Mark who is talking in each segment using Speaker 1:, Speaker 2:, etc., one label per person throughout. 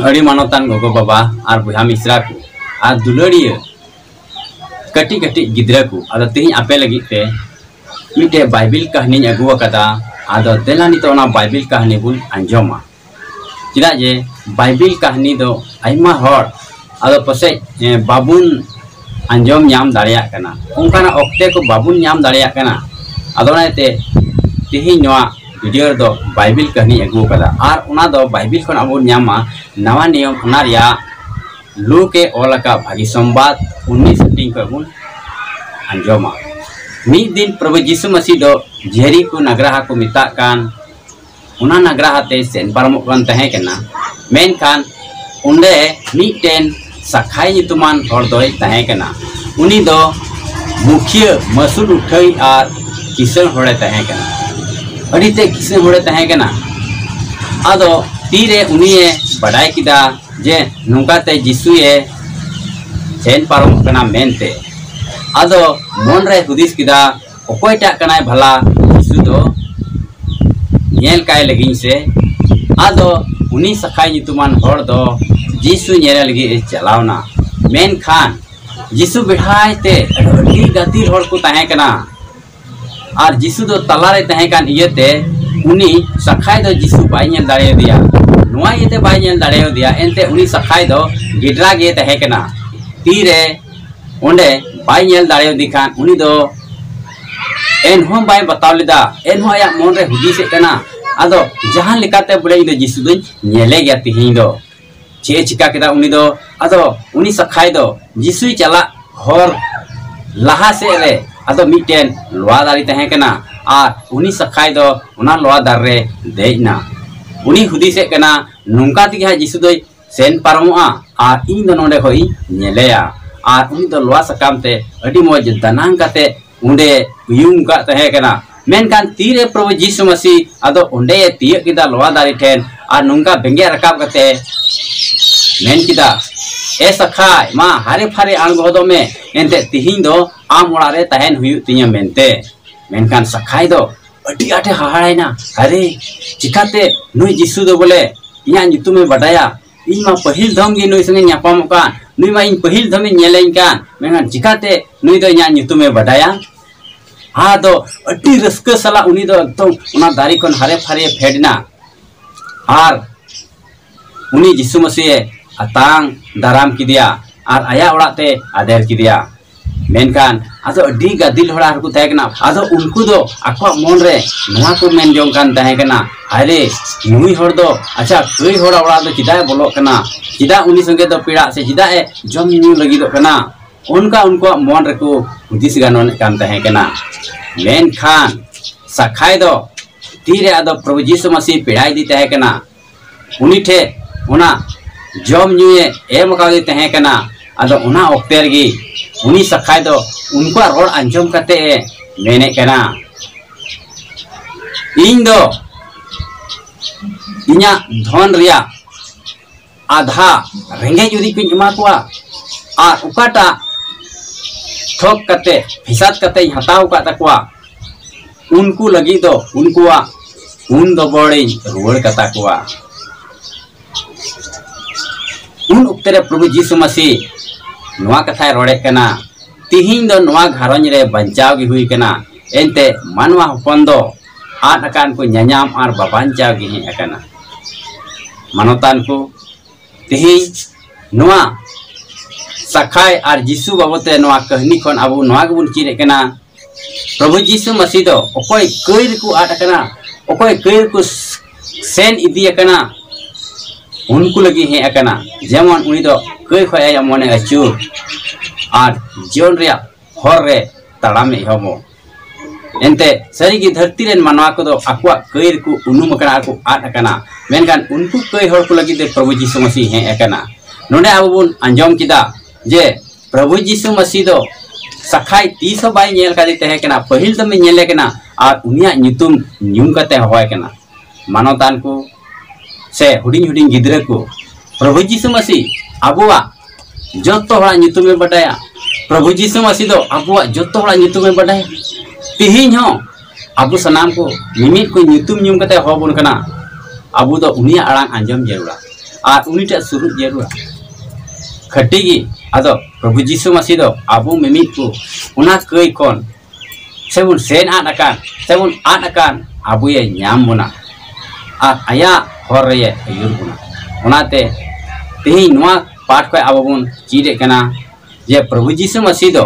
Speaker 1: अड़ी मानोतान गोगो बाबा और बुहा मिश्रा को और दुलड़िया कटी कटी गिद्रा को आदो तेही आपे लगी ते मिटे बाइबिल कहानी अगुआ कदा आदो देलानी तो ना बाइबिल कहानी बुन अंजोमा चिदा जे बाइबिल कहानी दो आइमा हर आदो पसे बाबुन अंजोम नाम दाड़िया कना उनकाना ऑक्टे को बाबुन नाम दाड़िया कना आदो नाते तेही नवा वीडियो दो बाइबिल कहानी अगु कदा और उना दो बाइबिल खन अब नामा नवा नियम उना रिया लू के ओलका भागी संवाद 19 को बुन अंजोमा मीद दिन प्रभु यीशु मसीह दो जेरी को नगराहा को मिता कान उना नगराहा ते सेन पारमोग कान तहे कना मेन कान उंडे मीटेन सखाई नितुमान हर दोय तहे कना उनी दो मुखिया मसूल उठई और किसन होड़े तहे कना अड़ीते किसन होड़े तहे कना आदो तीरे उनिए बड़ाई किदा जे नुकाते यीशुए सेन पारमोग कना मेनते आदो मन रे हुदिस किदा ओकोयटा कनाय भला यीशु दो नेल काय लगिन से आदो उनी सखाई नितुमान हर दो यीशु नेल लगी चलावना मेन खान यीशु बिठायते अड़ी गतिल हर को तहे कना और यीशु दो तलारे तहे कान इयते उनी सखाई दो यीशु बाय नेल दाड़े दिया नुआ इते बाय नेल दाड़े दिया एनते उनी सखाई दो गिडरा गे तहे कना तीरे ओंडे बाय नेल दाड़े दिखान उनी दो एनहों बाय बताव लेदा एनहों आया मन रे हुदी से कना आदो जहां लिकाते बुले दो यीशु दो नेले गया तिही दो चे चिका केदा उनी दो आदो उनी सखाई दो यीशु चला हर लहा से रे आदो मिटेन लोआ दारी तहे कना और उनी सखाई दो उना लोआ दार रे देना उनी हुदी से कना नुंका तिहा यीशु दो सेन पारमोआ और इन दो नोडे होई नेलेया और उनी दो लोआ सकामते अडी मौज दनांग काते उंडे उयुम का तहे कना मेनकान तीरे प्रभु यीशु मसीह आदो उंडे तिय किदा लोआ दारी ठेन और नुंका बेंगे रकाब कते मेन किदा ए सखाय मा हारे फारे आंगो दो में एनते तिहिं दो आम ओड़ा रे तहेन हुयु तिया मेनते मेनकान सखाय दो अडी आटे हाहाड़ायना अरे चिकाते नुई यीशु दो बोले इया नितुमे बडाया इन मा पहिल धम गे नुई संगे न्यापाम कान नुई मा इन पहिल धमे नेलेन कान मेनकान चिकाते नुई दो इया नितुमे बडाया हा दो अडी रस्क सला उनी दो एकदम उना दारी कोन हारे फारे फेडना और उनी यीशु मसीह अतांग दाराम किदिया और आया ओड़ाते आदेर किदिया मेनकान आदो अडी गादिल होड़ा हरकु तहे कना आदो उनको दो आको मन रे नवा को मेन जों कान तहे कना अरे नुई हर दो अच्छा कई होड़ा ओड़ा दो चिदा बोलो कना चिदा उनी संगे दो पीड़ा से चिदा ए जम न्यू लगी दो कना उनका उनको मन रे को हुदिस गानोन कान तहे कना मेनखान सखाय दो तीरे आदो प्रभु यीशु मसीह पीड़ाई दी तहे कना उनी ठे उना जम न्यूए एम कादी तहे कना आदो उना ओक्तेर गी उनी सखाय दो उनको रोड अंजम कते मेने कना इन दो इना धन रिया आधा रेंगे जुदी को एमा कोआ और उकाटा ठोक कते हिसाब कते हताव का तकवा उनको लगी दो उनको उन दो बड़ी रुवड़ कता कोआ उन उक्तरे प्रभु यीशु मसीह नुआ कथा रोड़े कना तिहिं दो नुआ घारों रे बंचाव गी हुई कना एनते मानवा हपन दो आद अकान को न्यायाम और बाबांचाव गी हे अकना मानवतान को तिहिं नुआ सखाय और यीशु बाबते नुआ कहानी खन अब नुआ गबुन चिरे कना प्रभु यीशु मसीह दो ओकोय कइर को आद अकना ओकोय कइर को सेन इदी अकना उनको लगी हे अकना जेमन उनी दो कई खया मने अचूर और जीवन रे हर रे तड़ामे हमो एनते सरी की धरती रेन मानवा को दो आकुआ कईर को उनुम कना को आद अकना मेनकान उनको कई हर को लगी दे प्रभु यीशु मसीह हे अकना नोडे आबुन अंजम किदा जे प्रभु यीशु मसीह दो सखाय तीस बाय नेल कादी तहे कना पहिल दमे नेले कना और उनिया नितुम न्यूम कते होय कना मानवतान को से हुडिंग हुडिंग गिद्रे को प्रभु यीशु मसीह अबुआ जोतो हड़ा नितुमे बटाया प्रभु यीशु मसीह दो अबुआ जोतो हड़ा नितुमे बटाया तिहिं हो अबु सनाम को निमित को नितुम न्यूम कते हो बन कना अबु दो उनिया आड़ांग आंजम जरूरा और उनी टे सुरुज जरूर खटी गी आदो प्रभु जीसु मसीह दो आबू मिमित को उना कई कौन सेबुन सेन आनाकान सेबुन आनाकान आबू ये न्याम बुना आया हर रे युर बुना उनाते तेही नुआ पाठ को आबून चीरे कना जे प्रभु जीसु मसीह दो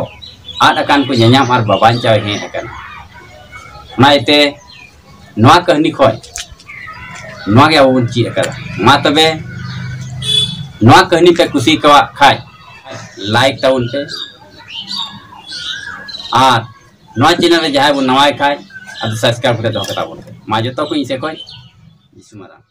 Speaker 1: आनाकान को न्याम और बाबान चाव हे कना उनाते नुआ कहानी खोय नुआ के आबून चीरे करा मा तबे नुआ कहानी पे कुसी कवा खाय लाइक ताउन पे और नुआ चैनल रे जहां बो नवाय खाय अब सब्सक्राइब करे दो कता बोल मा जतो को इसे कोई यीशु मरा।